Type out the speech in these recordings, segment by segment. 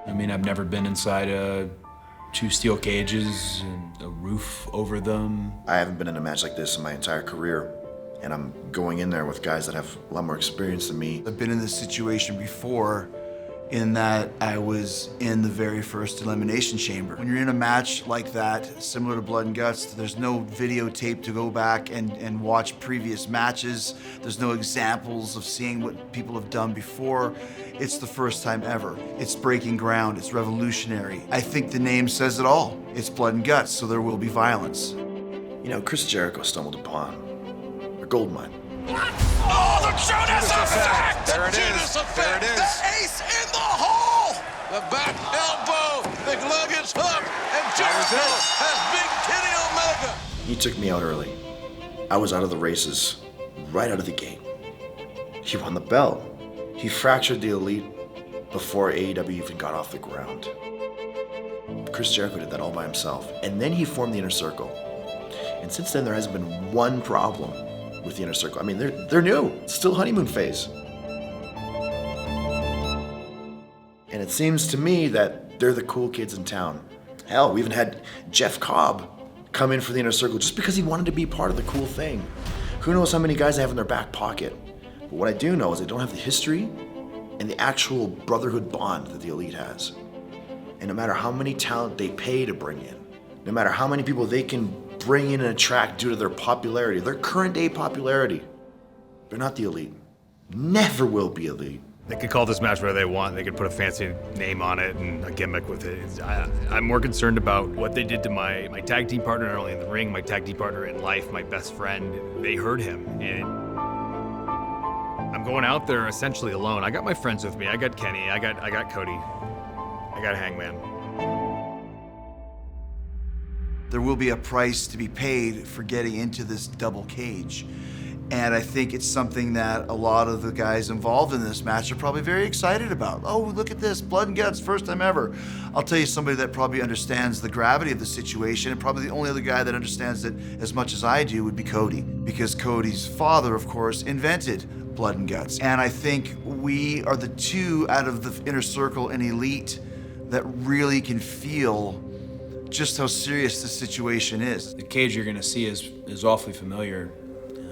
I mean, I've never been inside two steel cages and a roof over them. I haven't been in a match like this in my entire career, and I'm going in there with guys that have a lot more experience than me. I've been in this situation before in that I was in the very first elimination chamber. When you're in a match like that, similar to Blood and Guts, there's no videotape to go back and watch previous matches. There's no examples of seeing what people have done before. It's the first time ever. It's breaking ground, it's revolutionary. I think the name says it all. It's Blood and Guts, so there will be violence. You know, Chris Jericho stumbled upon a gold mine. Oh, the Judas effect! There it is. There it is. The ace in the hole! The back elbow, McLuggins hook, and Jericho has Big Kenny Omega. He took me out early. I was out of the races right out of the gate. He won the belt. He fractured the Elite before AEW even got off the ground. Chris Jericho did that all by himself. And then he formed the Inner Circle. And since then, there hasn't been one problem with the Inner Circle. I mean, they're new. It's still honeymoon phase. And it seems to me that they're the cool kids in town. Hell, we even had Jeff Cobb come in for the Inner Circle just because he wanted to be part of the cool thing. Who knows how many guys they have in their back pocket. But what I do know is they don't have the history and the actual brotherhood bond that the Elite has. And no matter how many talent they pay to bring in, no matter how many people they can bring in and attract due to their popularity, their current day popularity, they're not the Elite. Never will be Elite. They could call this match whatever they want. They could put a fancy name on it and a gimmick with it. I'm more concerned about what they did to my tag team partner, not only in the ring, my tag team partner in life, my best friend. They hurt him, and I'm going out there essentially alone. I got my friends with me. I got Kenny. I got Cody. I got Hangman. There will be a price to be paid for getting into this double cage. And I think it's something that a lot of the guys involved in this match are probably very excited about. Oh, look at this, Blood and Guts, first time ever. I'll tell you somebody that probably understands the gravity of the situation, and probably the only other guy that understands it as much as I do would be Cody. Because Cody's father, of course, invented Blood and Guts. And I think we are the two out of the Inner Circle and Elite that really can feel just how serious the situation is. The cage you're gonna see is awfully familiar.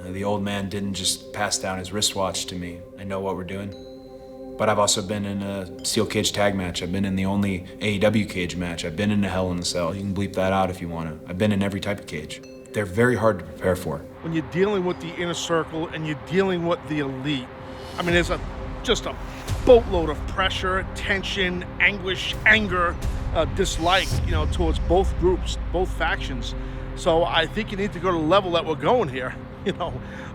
The old man didn't just pass down his wristwatch to me. I know what we're doing. But I've also been in a steel cage tag match. I've been in the only AEW cage match. I've been in a Hell in a Cell. You can bleep that out if you want to. I've been in every type of cage. They're very hard to prepare for. When you're dealing with the Inner Circle and you're dealing with the Elite, I mean, there's just a boatload of pressure, tension, anguish, anger, dislike, towards both groups, both factions. So I think you need to go to the level that we're going here.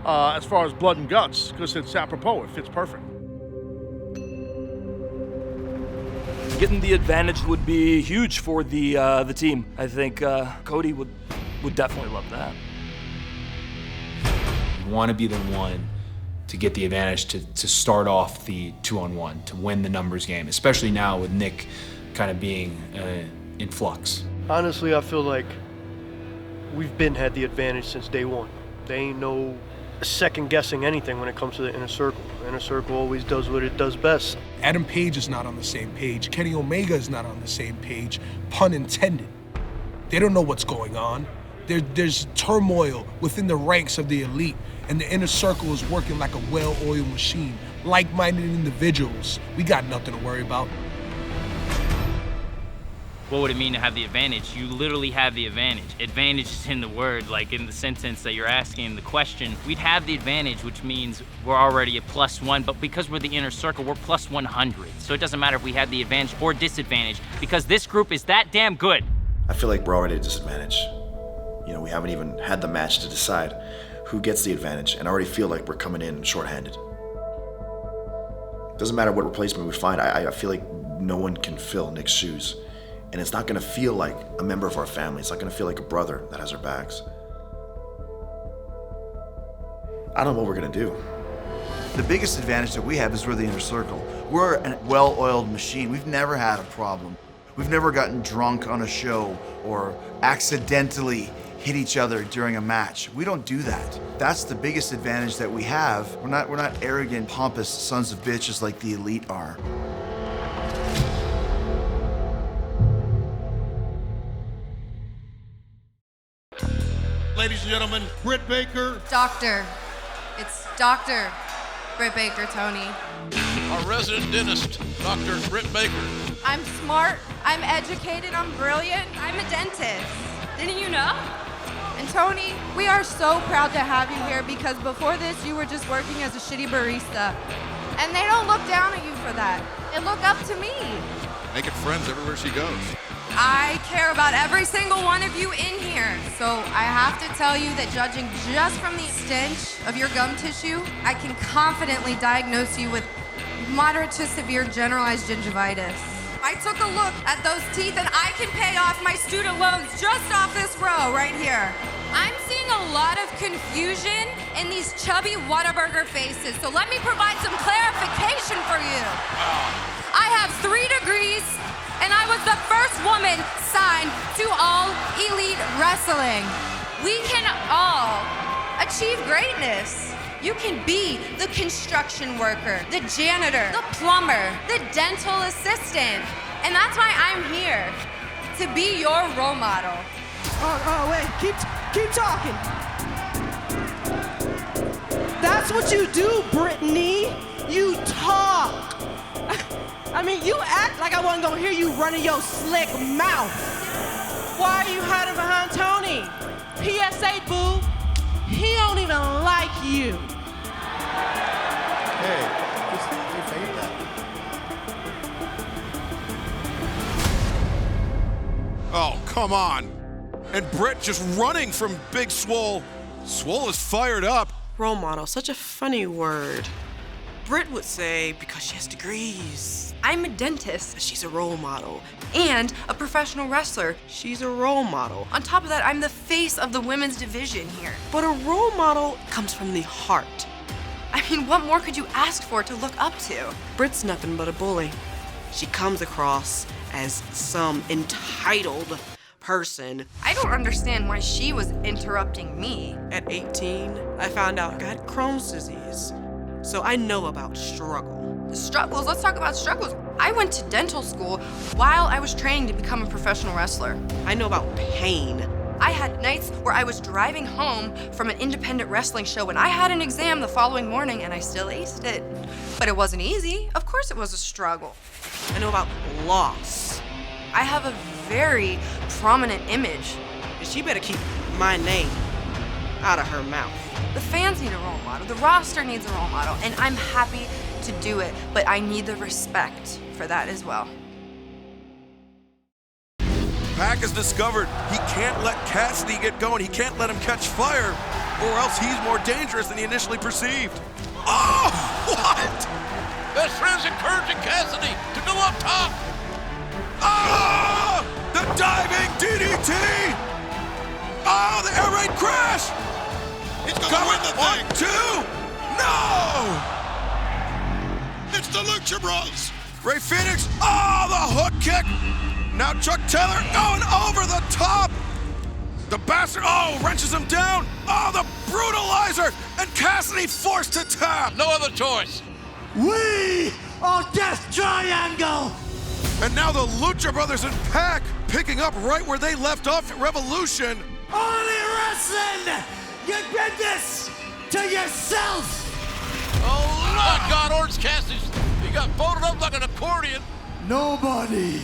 As far as Blood and Guts, because it's apropos, it fits perfect. Getting the advantage would be huge for the team. I think Cody would definitely love that. You want to be the one to get the advantage to start off the 2-on-1, to win the numbers game, especially now with Nick kind of being in flux. Honestly, I feel like we've had the advantage since day one. They ain't no second guessing anything when it comes to the Inner Circle. The Inner Circle always does what it does best. Adam Page is not on the same page. Kenny Omega is not on the same page, pun intended. They don't know what's going on. There's turmoil within the ranks of the Elite, and the Inner Circle is working like a well-oiled machine. Like-minded individuals. We got nothing to worry about. What would it mean to have the advantage? You literally have the advantage. Advantage is in the word, like in the sentence that you're asking, the question. We'd have the advantage, which means we're already a +1, but because we're the Inner Circle, we're +100. So it doesn't matter if we have the advantage or disadvantage, because this group is that damn good. I feel like we're already at a disadvantage. We haven't even had the match to decide who gets the advantage, and I already feel like we're coming in shorthanded. Doesn't matter what replacement we find, I feel like no one can fill Nick's shoes. And it's not gonna feel like a member of our family. It's not gonna feel like a brother that has our backs. I don't know what we're gonna do. The biggest advantage that we have is we're the Inner Circle. We're a well-oiled machine. We've never had a problem. We've never gotten drunk on a show or accidentally hit each other during a match. We don't do that. That's the biggest advantage that we have. We're not arrogant, pompous sons of bitches like the Elite are. ladies and gentlemen, Britt Baker. Doctor. It's Dr. Britt Baker, Tony. Our resident dentist, Dr. Britt Baker. I'm smart, I'm educated, I'm brilliant, I'm a dentist. Didn't you know? And Tony, we are so proud to have you here because before this, you were just working as a shitty barista. And they don't look down at you for that. They look up to me. Making friends everywhere she goes. I care about every single one of you in here. So I have to tell you that judging just from the stench of your gum tissue, I can confidently diagnose you with moderate to severe generalized gingivitis. I took a look at those teeth and I can pay off my student loans just off this row right here. I'm seeing a lot of confusion in these chubby Whataburger faces, so let me provide some clarification for you. I have 3 degrees and I was the first woman signed to All Elite Wrestling. We can all achieve greatness. You can be the construction worker, the janitor, the plumber, the dental assistant. And that's why I'm here, to be your role model. Oh, wait, keep talking. That's what you do, Brittany. You talk. I mean, you act like I wasn't gonna hear you running your slick mouth. Why are you hiding behind Tony? PSA, boo. He don't even like you. Hey, just fade that. Oh, come on. And Britt just running from Big Swole. Swole is fired up. Role model, such a funny word. Britt would say because she has degrees. I'm a dentist. She's a role model. And a professional wrestler. She's a role model. On top of that, I'm the face of the women's division here. But a role model comes from the heart. I mean, what more could you ask for to look up to? Britt's nothing but a bully. She comes across as some entitled person. I don't understand why she was interrupting me. At 18, I found out I had Crohn's disease. So I know about struggle. Struggles? Let's talk about struggles. I went to dental school while I was training to become a professional wrestler. I know about pain. I had nights where I was driving home from an independent wrestling show and I had an exam the following morning and I still aced it. But it wasn't easy. Of course it was a struggle. I know about loss. I have a very prominent image. And she better keep my name out of her mouth. The fans need a role model. The roster needs a role model. And I'm happy to do it, but I need the respect for that as well. Pac has discovered he can't let Cassidy get going. He can't let him catch fire, or else he's more dangerous than he initially perceived. Oh, what? Best friend's encouraging Cassidy to go up top. Ah! The diving DDT! Oh, the air raid crash! He's gonna win the thing. 1, 2! No! It's the Lucha Bros. Ray Phoenix, oh, the hook kick! Now Chuck Taylor going over the top! The bastard, oh, wrenches him down! Oh, the brutalizer! And Cassidy forced to tap! No other choice! We are Death Triangle! And now the Lucha Brothers and Pac picking up right where they left off at Revolution. Only wrestling! You did this to yourself! Oh, my God, Orange Cassidy, he got folded up like an accordion. Nobody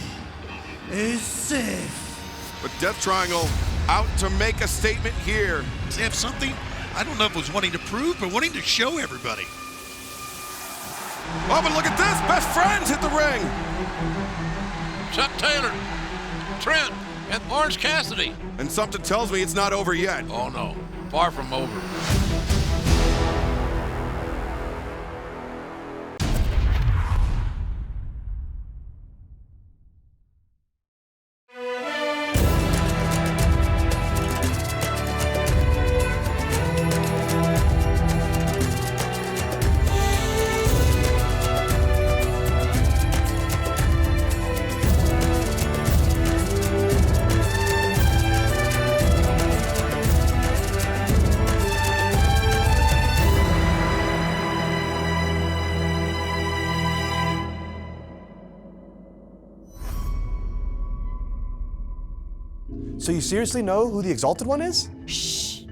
is safe. But Death Triangle out to make a statement here. Does he have something? I don't know if it was wanting to prove, but wanting to show everybody. Oh, but look at this. Best friends hit the ring. Chuck Taylor, Trent, and Orange Cassidy. And something tells me it's not over yet. Oh, no. Far from over. So you seriously know who the Exalted One is? Shh.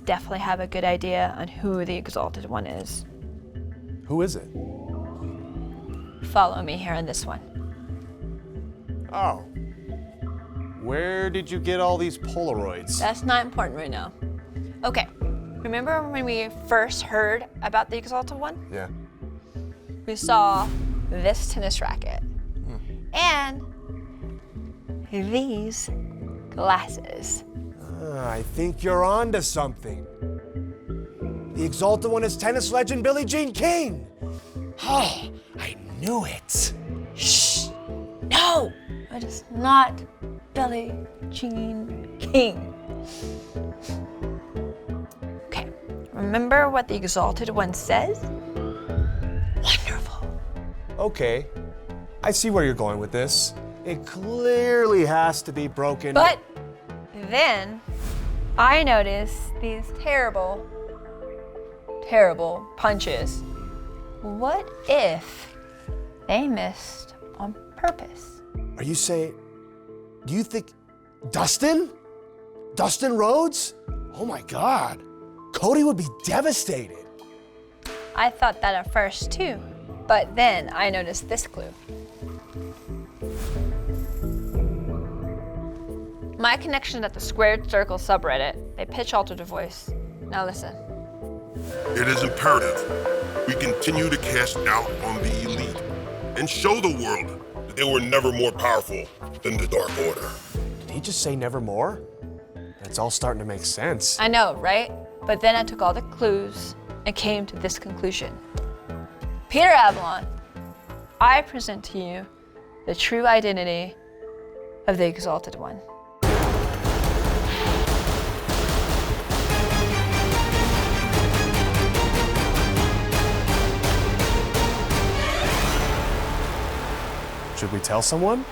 definitely have a good idea on who the Exalted One is. Who is it? Follow me here on this one. Oh. Where did you get all these Polaroids? That's not important right now. Okay, remember when we first heard about the Exalted One? Yeah. We saw this tennis racket and these glasses. I think you're onto something. The Exalted One is tennis legend Billie Jean King. Oh, I knew it. Shh! No! It is not Billie Jean King. Okay, remember what the Exalted One says? Wonderful. Okay, I see where you're going with this. It clearly has to be broken. But then I noticed these terrible, terrible punches. What if they missed on purpose? Are you saying, do you think Dustin? Dustin Rhodes? Oh my God, Cody would be devastated. I thought that at first too, but then I noticed this clue. My connection at the Squared Circle subreddit, they pitch altered a voice. Now listen. It is imperative we continue to cast doubt on the elite and show the world that they were never more powerful than the Dark Order. Did he just say never more? It's all starting to make sense. I know, right? But then I took all the clues and came to this conclusion. Peter Avalon, I present to you the true identity of the Exalted One. Should we tell someone?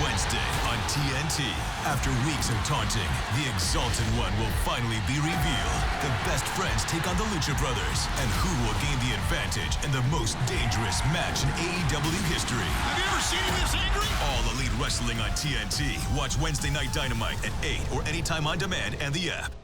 Wednesday on TNT. After weeks of taunting, the Exalted One will finally be revealed. The best friends take on the Lucha Brothers. And who will gain the advantage in the most dangerous match in AEW history? Have you ever seen him this angry? All Elite Wrestling on TNT. Watch Wednesday Night Dynamite at 8 or anytime on demand and the app.